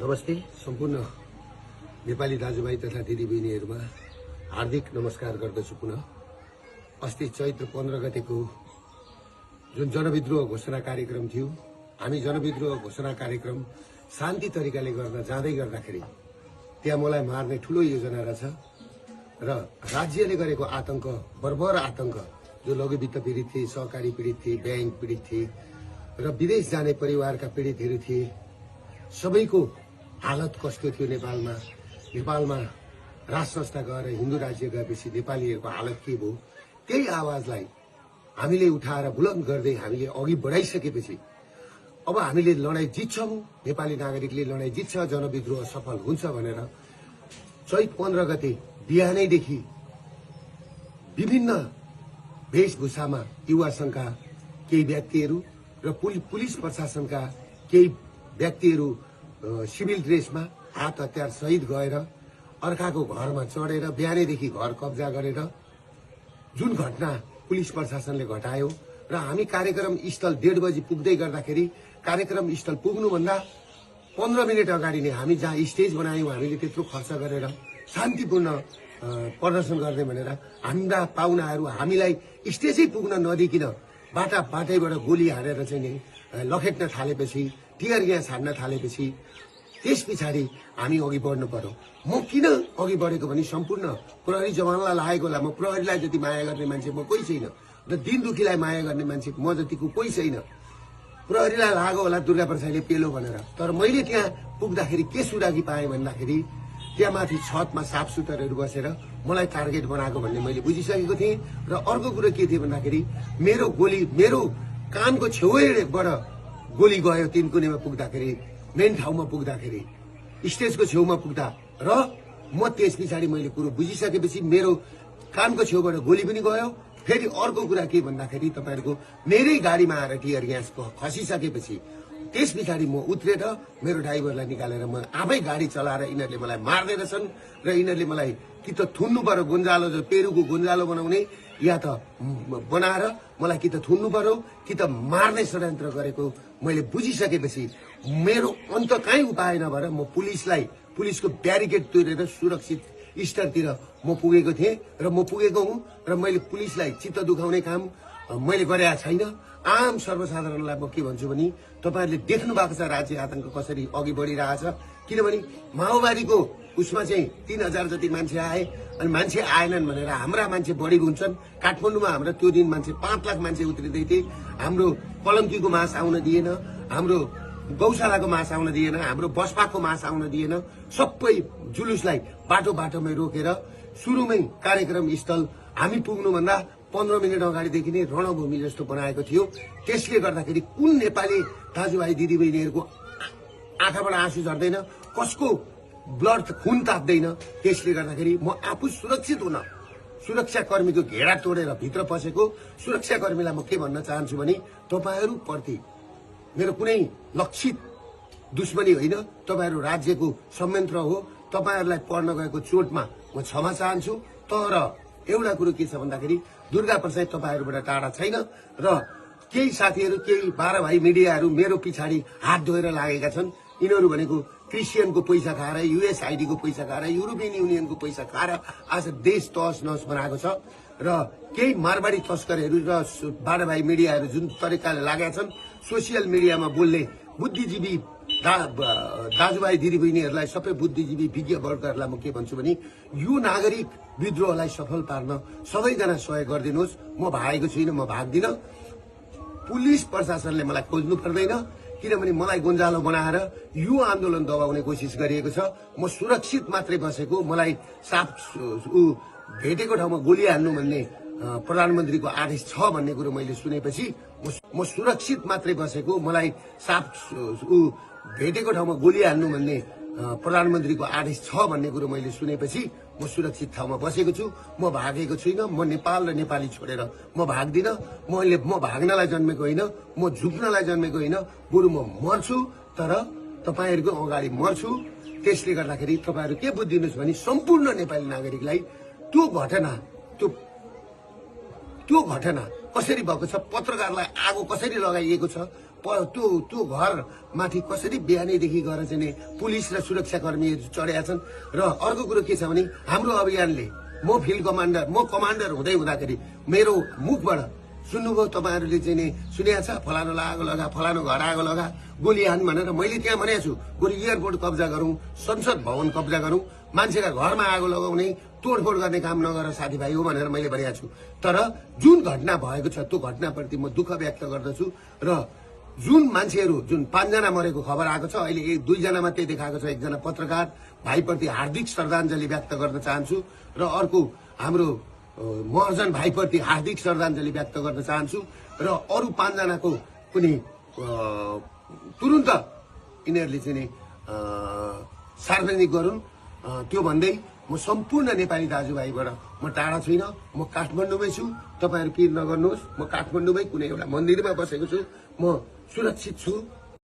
नमस्ते सम्पूर्ण नेपाली दाजुभाइ तथा दिदीबहिनीहरुमा हार्दिक नमस्कार गर्दछु। पुनः अस्ति चैत्र 15 गतेको जुन जनविद्रोह घोषणा कार्यक्रम थियो, हामी जनविद्रोह घोषणा कार्यक्रम शान्ति तरिकाले गर्न जाँदै गर्दाखेरि त्यहाँ मलाई मार्ने ठूलो योजना रहेछ र राज्यले गरेको आतंक, बर्बर आतंक, जो लघु वित्त पीडित थिए, सहकारी पीडित थिए, बैंक पीडित थिए र विदेश जाने परिवारका पीडितहरू थिए, सबैको हालत कस्तो थियो। नेपालमा राज संस्था गएर हिन्दू राज्य गएपछि नेपालीहरूको हालत के भयो, त्यही आवाजलाई हामीले उठाएर बुलन्द गर्दै हामीले अघि बढाइसकेपछि अब हामीले लडाई जित्छौं, नेपाली नागरिकले लडाई जित्छ, जनविद्रोह सफल हुन्छ भनेर चैत 15 गते बिहानैदेखि विभिन्न वेशभूषामा युवा संघका केही व्यक्तिहरू र पुलिस प्रशासनका केही व्यक्तिहरू सिभिल ड्रेसमा हात हतियार सहित गएर अर्काको घरमा चढेर बिहानैदेखि घर कब्जा गरेर जुन घटना पुलिस प्रशासनले घटायो र हामी कार्यक्रम स्थल 1:30 बजी पुग्दै गर्दाखेरि कार्यक्रम स्थल पुग्नुभन्दा 15 मिनट अगाडि नै हामी जहाँ स्टेज बनायौं, हामीले त्यत्रो खर्च गरेर शान्तिपूर्ण प्रदर्शन गर्ने भनेर हाम्रा पाहुनाहरू हामीलाई स्टेजै पुग्न नदिकिन बाटैबाट गोली हानेर चाहिँ नि लखेट्न थालेपछि, टियर ग्यास हान्न थालेपछि त्यस पछाडि हामी अघि बढ्नु पर्यो। म किन अघि बढेको भने सम्पूर्ण प्रहरी जवानलाई लागेको होला। म प्रहरीलाई जति माया गर्ने मान्छे म कोही छैन र दिन दुखीलाई माया गर्ने मान्छे म जतिको कोही छैन। प्रहरीलाई लाग्यो होला दुर्गा प्रसादले पेलो भनेर, तर मैले त्यहाँ पुग्दाखेरि के सुरागी पाएँ भन्दाखेरि त्यहाँ माथि छतमा साफसुतरहरू बसेर मलाई टार्गेट बनाएको भन्ने मैले बुझिसकेको थिएँ। र अर्को कुरो के थियो भन्दाखेरि मेरो कानको छेउबाट गोली गयो। तिनकुनेमा पुग्दाखेरि, मेन ठाउँमा पुग्दाखेरि, स्टेजको छेउमा पुग्दा र म त्यस पछाडि मैले कुरो बुझिसकेपछि मेरो कानको छेउबाट गोली पनि गयो। फेरि अर्को कुरा के भन्दाखेरि तपाईहरुको मेरै गाडीमा आएर टियर ग्यास खसिसकेपछि त्यस पछाडि म उत्रेर मेरो ड्राइभरलाई निकालेर म आफै गाडी चलाएर यिनीहरूले मलाई मार्दै रहेछन् र यिनीहरूले मलाई कि त थुन्नु पर्यो, गुन्जालो जो पेरुको गुन्जालो बनाउने, या त बनाएर मलाई कि त थुन्नु पर्यो कि त मार्ने षड्यन्त्र गरेको मैले बुझिसकेपछि मेरो अन्त काहीँ उपाय नभएर म पुलिसको ब्यारिकेड तोडेर सुरक्षित स्तरतिर म पुगेको थिएँ र म पुगेको हुँ र मैले पुलिसलाई चित्त दुखाउने काम मैले गरेका छैन। आम सर्वसाधारणलाई म के भन्छु भने तपाईहरुले देख्नु भएको छ राज्य आतंक कसरी अघि बढिरहेछ। किनभने माओवादीको उसमा चाहिँ 3000 जति मान्छे आए अनि मान्छे आएनन् भनेर हाम्रा मान्छे बढी हुन्छन्। काठमाडौँमा हाम्रो त्यो दिन मान्छे 5 लाख मान्छे उत्रिदै थिए। हाम्रो पलङ्कीको मास आउन दिएन, हाम्रो गौशालाको मास आउन दिएन, हाम्रो बसपाको मास आउन दिएन। सबै जुलुसलाई बाटोमै रोकेर सुरुमै कार्यक्रम स्थल हामी पुग्नुभन्दा 15 मिनट अगाडिदेखि नै रणभूमि जस्तो बनाएको थियो। त्यसले गर्दाखेरि कुन नेपाली दाजुभाइ दिदीबहिनीहरूको आँखाबाट आँसु झर्दैन, कसको ब्लड खुन ताप्दैन। त्यसले गर्दाखेरि म आफू सुरक्षित हुन सुरक्षाकर्मीको घेरा तोडेर भित्र पसेको सुरक्षाकर्मीलाई म के भन्न चाहन्छु भने तपाईहरु प्रति मेरो कुनै लक्षित दुश्मनी होइन, तपाईहरु राज्यको संयन्त्र हो। तपाईहरुलाई पर्न गएको चोटमा म क्षमा चाहन्छु। तर एउटा कुरो के छ भन्दाखेरि दुर्गा प्रसाद तपाईहरुबाट टाढा छैन र केही साथीहरु, केही 12 भाइ मिडियाहरु मेरो पछाडि हात धोएर लागेका छन्। यिनीहरु भनेको क्रिस्चियनको पैसा खाएर, USAID को पैसा खाएर, युरोपियन युनियनको पैसा खाएर आज देश तहस नहस बनाएको छ र केही मारवाडी तस्करहरू र 12 भाइ मिडियाहरु जुन तरिकाले लागेका छन् सोशल मिडियामा बोल्ने बुद्धिजीवी दाजुभाइ दिदीबहिनीहरूलाई, सबै बुद्धिजीवी विज्ञ वर्गहरूलाई म के भन्छु भने यो नागरिक विद्रोहलाई सफल पार्न सबैजना सहयोग गरिदिनुहोस्। म भागेको छुइनँ, म भाग्दिन। पुलिस प्रशासनले मलाई खोज्नु पर्दैन, किनभने मलाई गुन्जालो बनाएर यो आन्दोलन दबाउने कोसिस गरिएको छ। म सुरक्षित मात्रै बसेको, मलाई साफ भेटेको ठाउँमा गोली हान्नु भन्ने प्रधानमन्त्रीको आदेश छ भन्ने कुरो मैले सुनेपछि म सुरक्षित मात्रै बसेको, मलाई साफ भेटेको ठाउँमा गोली हान्नु भन्ने प्रधानमन्त्रीको आदेश छ भन्ने कुरो मैले सुनेपछि म सुरक्षित ठाउँमा बसेको छु। म भागेको छुइनँ। म नेपाल र नेपाली छोडेर म भाग्दिन। म भाग्नलाई जन्मेको होइन, म झुक्नलाई जन्मेको होइन, बरु म मर्छु तर तपाईहरुको अगाडि मर्छु। त्यसले गर्दाखेरि तपाईहरु के बुझिदिनुस् भने सम्पूर्ण नेपाली नागरिकलाई त्यो घटना, त्यो घटना कसरी भएको छ, पत्रकारलाई आगो कसरी लगाइएको छ, त्यो घर माथि कसरी बिहानैदेखि गएर चाहिँ पुलिस र सुरक्षाकर्मीहरू चढेका छन्। र अर्को कुरो के छ भने हाम्रो अभियानले म फिल्ड कमान्डर, म कमान्डर हुँदै हुँदाखेरि मेरो मुखबाट सुन्नुभयो तपाईँहरूले चाहिँ सुनेको छ, फलानु आगो लगा, फलानु घर आगो लगा, गोली हान भनेर। मैले त्यहाँ भनेको छु गोली एयरपोर्ट कब्जा गरौँ, संसद भवन कब्जा गरौँ, मान्छेका घरमा आगो लगाउने तोडफोड गर्ने काम नगर साथीभाइ हो भनेर मैले भनेको छु। तर जुन घटना भएको छ त्यो घटनाप्रति म दुःख व्यक्त गर्दछु। र जुन मान्छेहरू जुन 5 जना मरेको खबर आएको छ, अहिले 2 जना मात्रै देखाएको छ, 1 जना पत्रकार भाइप्रति हार्दिक श्रद्धाञ्जली व्यक्त गर्न चाहन्छु। र अर्को हाम्रो महर्जन भाइप्रति हार्दिक श्रद्धाञ्जली व्यक्त गर्न चाहन्छु। र अरू 5 जनाको पनि तुरुन्त यिनीहरूले चाहिँ सार्वजनिक गरून्। त्यो भन्दै म सम्पूर्ण नेपाली दाजुभाइबाट म टाढा छुइनँ, म काठमाडौँमै छु। तपाईँहरू पिर नगर्नुहोस्, म काठमाडौँमै कुनै एउटा मन्दिरमा बसेको छु, म सुरक्षित छु।